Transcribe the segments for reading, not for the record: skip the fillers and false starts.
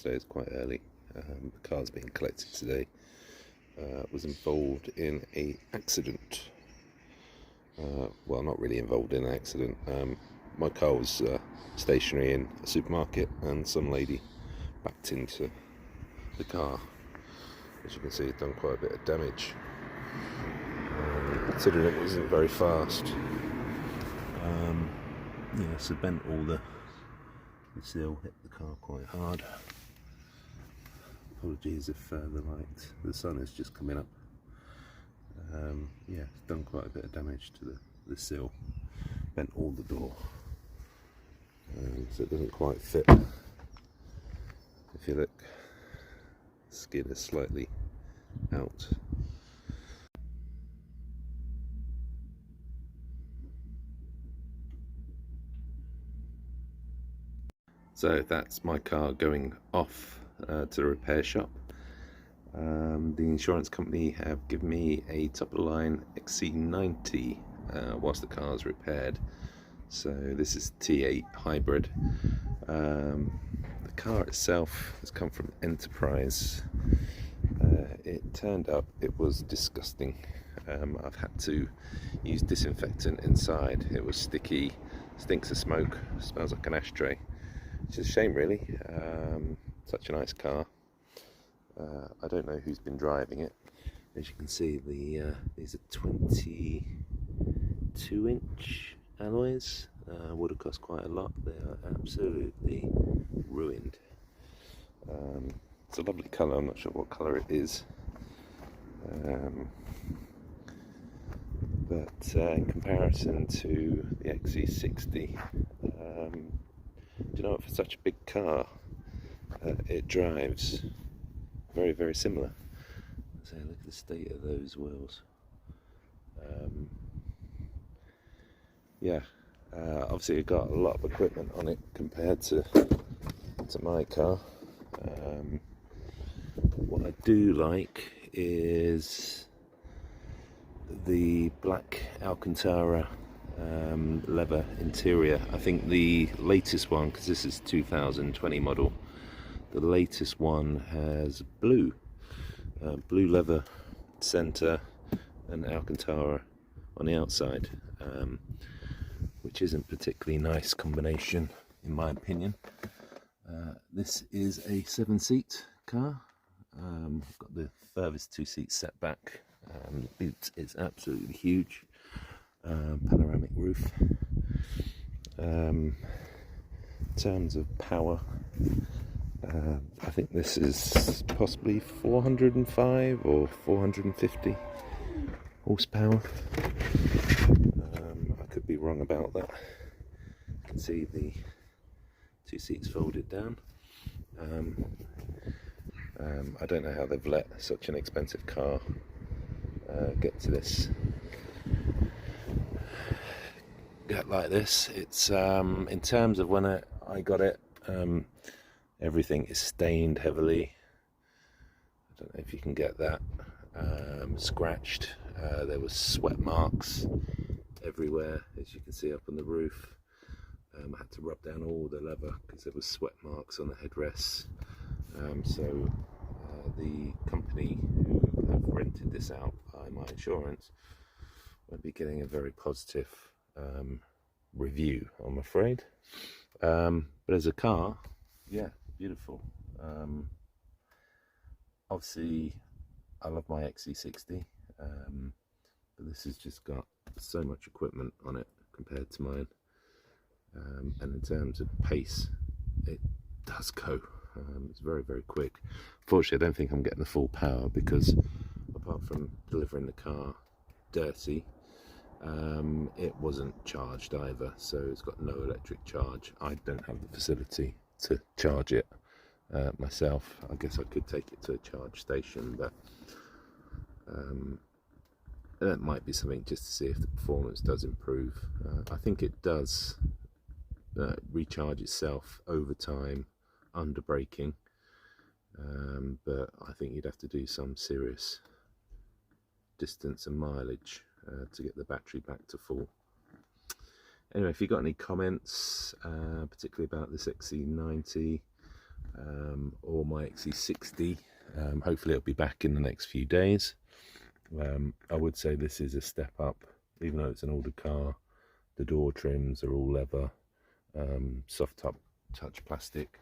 downstairs quite early. The car's being collected today. Was involved in a accident. Well, not really involved in an accident. My car was stationary in a supermarket, and some lady backed into the car. As you can see, it's done quite a bit of damage. Considering it wasn't very fast. Yeah, so bent all the sill, hit the car quite hard. Apologies if the sun is just coming up. Yeah, it's done quite a bit of damage to the sill, bent all the door, so it doesn't quite fit. If you look, the skin is slightly out. So that's my car going off to the repair shop. The insurance company have given me a top-of-the-line Xc90 whilst the car is repaired. So this is T8 hybrid. The car itself has come from Enterprise. It turned up, it was disgusting. I've had to use disinfectant inside. It was sticky, stinks of smoke, smells like an ashtray. It's a shame, really. Such a nice car. I don't know who's been driving it. As you can see, these are 22-inch alloys. Would have cost quite a lot. They are absolutely ruined. It's a lovely colour. I'm not sure what colour it is. But in comparison to the Xc60, do you know what, for such a big car, it drives very, very similar. So look at the state of those wheels. Yeah, obviously it got a lot of equipment on it compared to my car. What I do like is the black Alcantara leather interior. I think the latest one, because this is 2020 model, the latest one has blue leather center and Alcantara on the outside, which isn't particularly nice combination in my opinion. This is a 7-seat car. I've got the furthest 2 seats set back. The boot is absolutely huge. Panoramic roof. In terms of power, I think this is possibly 405 or 450 horsepower. I could be wrong about that. You can see the 2 seats folded down. I don't know how they've let such an expensive car get to this. Get like this. It's in terms of when I got it, everything is stained heavily. I don't know if you can get that. Scratched. There was sweat marks everywhere, as you can see up on the roof. I had to rub down all the leather because there was sweat marks on the headrests. So the company who have rented this out by my insurance won't be getting a very positive review, I'm afraid. But as a car, yeah, beautiful. Obviously, I love my Xc60, but this has just got so much equipment on it compared to mine. And in terms of pace, it does go. It's very, very quick. Fortunately, I don't think I'm getting the full power because apart from delivering the car dirty, it wasn't charged either, so it's got no electric charge. I don't have the facility to charge it myself. I guess I could take it to a charge station, but that might be something just to see if the performance does improve. I think it does recharge itself over time under braking, but I think you'd have to do some serious distance and mileage to get the battery back to full. Anyway, if you've got any comments, particularly about this Xc90, or my Xc60. Hopefully it'll be back in the next few days. I would say this is a step up, even though it's an older car. The door trims are all leather, soft touch plastic.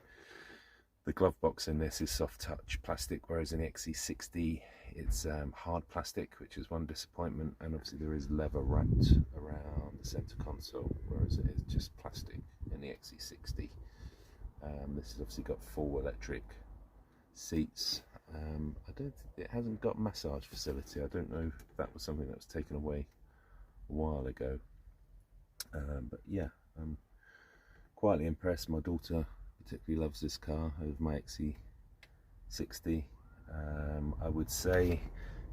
The glove box in this is soft touch plastic, whereas in the Xc60 it's hard plastic, which is one disappointment. And obviously there is leather wrapped around the center console, whereas it is just plastic in the Xc60. This has obviously got full electric seats. I don't think it hasn't got massage facility. I don't know if that was something that was taken away a while ago. But yeah, I'm quietly impressed. My daughter particularly loves this car over my Xc60. I would say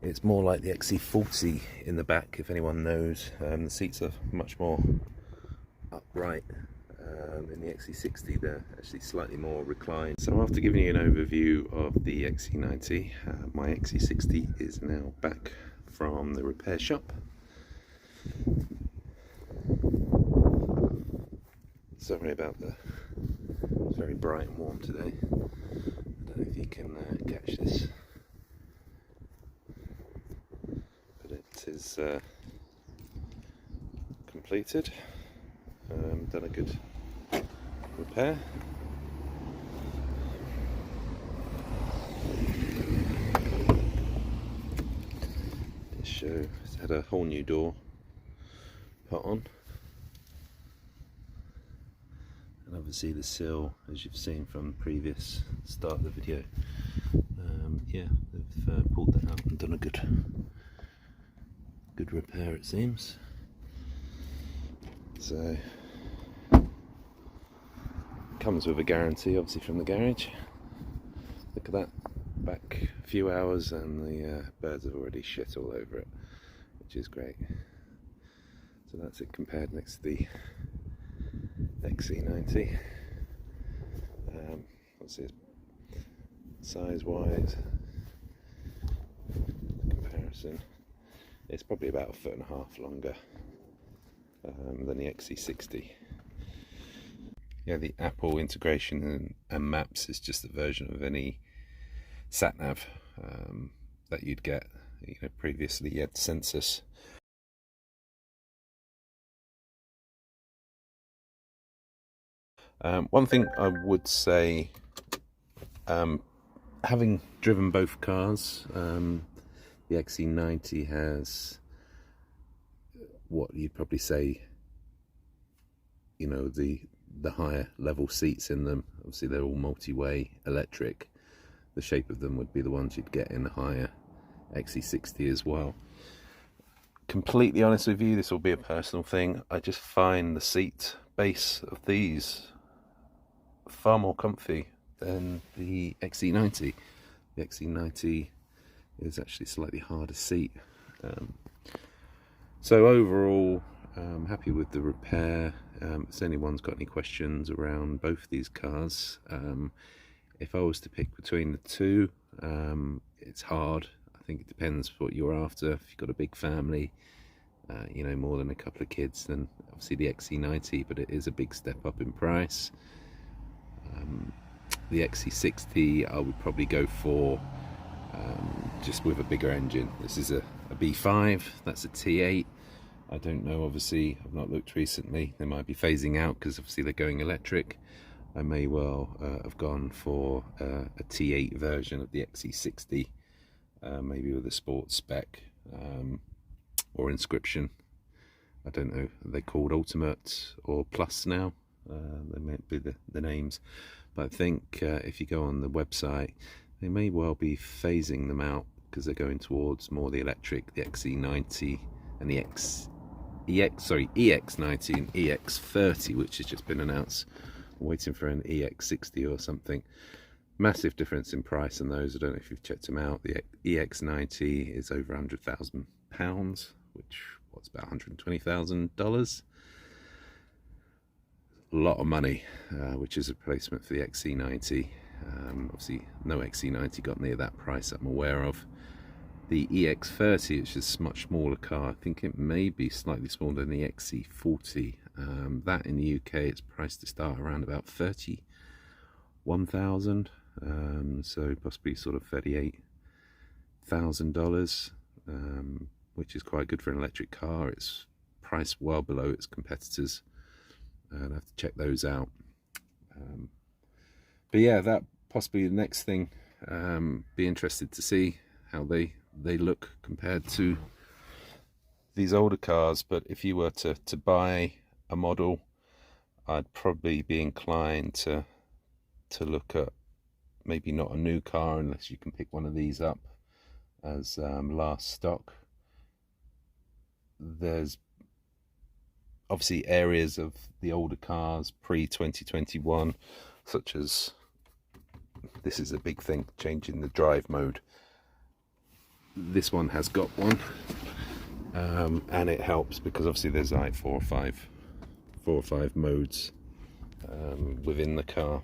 it's more like the Xc40 in the back, if anyone knows. The seats are much more upright. In the Xc60 they're actually slightly more reclined. So after giving you an overview of the Xc90, my Xc60 is now back from the repair shop. Sorry about it's very bright and warm today. I don't know if you can catch this, but it is completed. Done a good repair. It's had a whole new door put on, and obviously the sill, as you've seen from the previous start of the video, yeah, they've pulled that out and done a good repair, it seems. So comes with a guarantee, obviously, from the garage. Look at that, back a few hours and the birds have already shit all over it, which is great. So that's it compared next to the Xc90. Obviously, size wise comparison, it's probably about 1.5 foot longer than the Xc60. Yeah, the Apple integration and maps is just a version of any sat nav that you'd get. You know, previously you had census. One thing I would say, having driven both cars, the Xc90 has what you'd probably say, you know, the higher level seats in them. Obviously they're all multi-way electric. The shape of them would be the ones you'd get in the higher Xc60 as well. Completely honest with you, this will be a personal thing, I just find the seat base of these far more comfy than the Xc90. The Xc90 is actually slightly harder seat. So overall, I'm happy with the repair. If anyone's got any questions around both these cars, if I was to pick between the two, it's hard. I think it depends what you're after. If you've got a big family, you know, more than a couple of kids, then obviously the Xc90, but it is a big step up in price. The Xc60 I would probably go for, just with a bigger engine. This is a B5, that's a T8. I don't know, obviously, I've not looked recently. They might be phasing out because obviously they're going electric. I may well have gone for a T8 version of the Xc60, maybe with a sports spec or inscription. I don't know, are they called Ultimate or Plus now? They might be the names. But I think if you go on the website, they may well be phasing them out because they're going towards more the electric, the Xc90 and the EX90 and EX30, which has just been announced. I'm waiting for an EX60 or something. Massive difference in price on those. I don't know if you've checked them out. The EX90 is over £100,000, which what's about $120,000. A lot of money, which is a replacement for the Xc90. Obviously, no Xc90 got near that price I'm aware of. The EX30, which is a much smaller car, I think it may be slightly smaller than the Xc40. That in the UK, it's priced to start around about 31,000. so possibly sort of $38,000, which is quite good for an electric car. It's priced well below its competitors, and I have to check those out. But yeah, that possibly the next thing. Be interested to see how they look compared to these older cars. But if you were to buy a model, I'd probably be inclined to look at maybe not a new car unless you can pick one of these up as last stock. There's obviously areas of the older cars pre-2021, such as this is a big thing, changing the drive mode. This one has got one, and it helps because obviously there's like four or five modes within the car,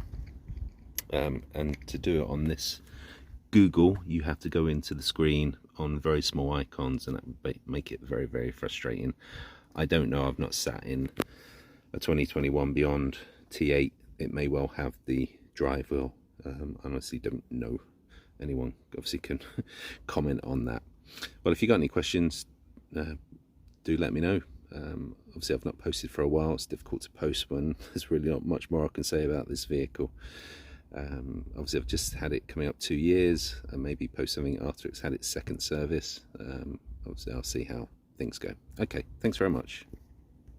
and to do it on this Google, you have to go into the screen on very small icons, and that would make it very, very frustrating. I don't know, I've not sat in a 2021 Beyond T8. It may well have the drive wheel. Honestly don't know. Anyone obviously can comment on that. Well, if you got any questions, do let me know. Obviously I've not posted for a while. It's difficult to post when there's really not much more I can say about this vehicle. Obviously I've just had it coming up 2 years, and maybe post something after it's had its second service. Obviously I'll see how things go. Okay, thanks very much.